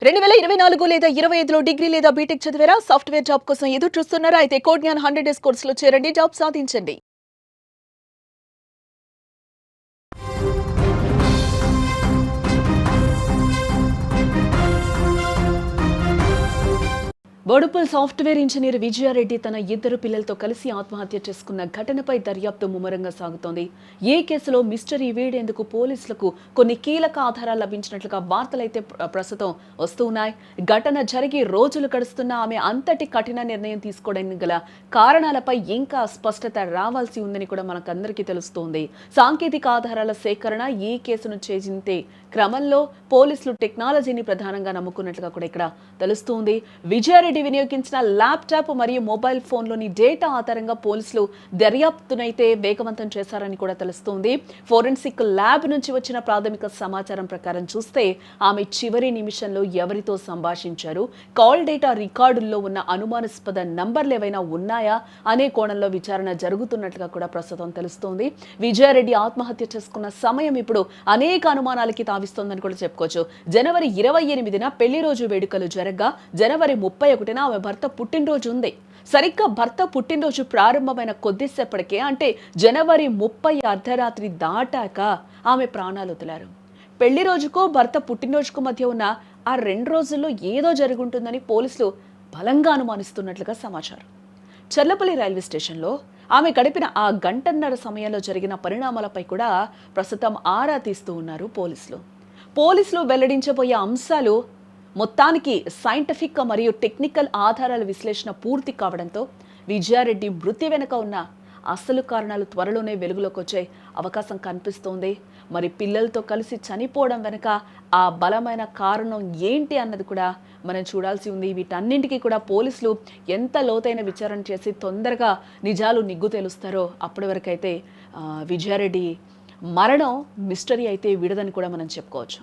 2024 లేదా 25లో డిగ్రీ లేదా బీటెక్ చదివారా? సాఫ్ట్‌వేర్ జాబ్ కోసం ఎదురు చూస్తున్నారా? అయితే కోడ్ జ్ఞాన్ 100 డేస్ కోర్సులో చేరండి. జాబ్ సాధించండి. బోడుప్పల్ సాఫ్ట్‌వేర్ ఇంజనీర్ విజయారెడ్డి తన ఇద్దరు పిల్లలతో కలిసి ఆత్మహత్య చేసుకున్న ఘటనపై దర్యాప్తు ముమ్మరంగా సాగుతోంది. ఏ కేసులో మిస్టరీ వీడేందుకు పోలీసులకు కొన్ని కీలక ఆధారాలు లభించినట్లుగా వార్తలైతే ప్రస్తుతం వస్తూ ఉన్నాయి. ఘటన జరిగి రోజులు గడుస్తున్నా ఆమె అంతటి కఠిన నిర్ణయం తీసుకోవడానికి గల కారణాలపై ఇంకా స్పష్టత రావాల్సి ఉందని కూడా మనకందరికీ తెలుస్తోంది. సాంకేతిక ఆధారాల సేకరణ ఈ కేసును ఛేదించే క్రమంలో పోలీసులు టెక్నాలజీని ప్రధానంగా నమ్ముకున్నట్లుగా కూడా ఇక్కడ తెలుస్తోంది. విజయారెడ్డి వినియోగించిన ల్యాప్టాప్ మరియు మొబైల్ ఫోన్లోని డేటా ఆధారంగా పోలీసులు దర్యాప్తునైతే వేగవంతం చేశారని కూడా తెలుస్తోంది. ఫోరెన్సిక్ ల్యాబ్ నుంచి వచ్చిన ప్రాథమిక సమాచారం ప్రకారం చూస్తే ఆమె చివరి నిమిషంలో ఎవరితో సంభాషించారు, కాల్ డేటా రికార్డుల్లో ఉన్న అనుమానాస్పద నంబర్లు ఏవైనా ఉన్నాయా అనే కోణంలో విచారణ జరుగుతున్నట్లుగా కూడా ప్రస్తుతం తెలుస్తోంది. విజయారెడ్డి ఆత్మహత్య చేసుకున్న సమయం ఇప్పుడు అనేక అనుమానాలకి తావిస్తోందని కూడా చెప్పుకోవచ్చు. జనవరి 28న పెళ్లి రోజు వేడుకలు జరగగా జనవరి 31న ఆమె భర్త పుట్టినరోజు ఉంది. సరిగ్గా భర్త పుట్టినరోజు ప్రారంభమైన కొద్దిసేపటికే అంటే జనవరి 30 అర్ధరాత్రి దాటాక ఆమె ప్రాణాలు వదిలారు. పెళ్లి రోజుకు భర్త పుట్టినరోజుకు మధ్య ఉన్న ఆ 2 రోజుల్లో ఏదో జరుగుంటుందని పోలీసులు బలంగా అనుమానిస్తున్నట్లుగా సమాచారం. చర్లపల్లి రైల్వే స్టేషన్లో ఆమె గడిపిన ఆ గంటన్నర సమయంలో జరిగిన పరిణామాలపై కూడా ప్రస్తుతం ఆరా తీస్తూ ఉన్నారు పోలీసులు వెల్లడించబోయే అంశాలు మొత్తానికి సైంటిఫిక్ మరియు టెక్నికల్ ఆధారాల విశ్లేషణ పూర్తి కావడంతో విజయారెడ్డి మృతి వెనుక ఉన్న అసలు కారణాలు త్వరలోనే వెలుగులోకి వచ్చే అవకాశం కనిపిస్తోంది. మరి పిల్లలతో కలిసి చనిపోవడం వెనుక ఆ బలమైన కారణం ఏంటి అన్నది కూడా మనం చూడాల్సి ఉంది. వీటన్నింటికీ కూడా పోలీసులు ఎంత లోతైన విచారణ చేసి తొందరగా నిజాలు నిగ్గు తేలుస్తారో అప్పటి వరకైతే విజయారెడ్డి మరణం మిస్టరీ అయితే విడదని కూడా మనం చెప్పుకోవచ్చు.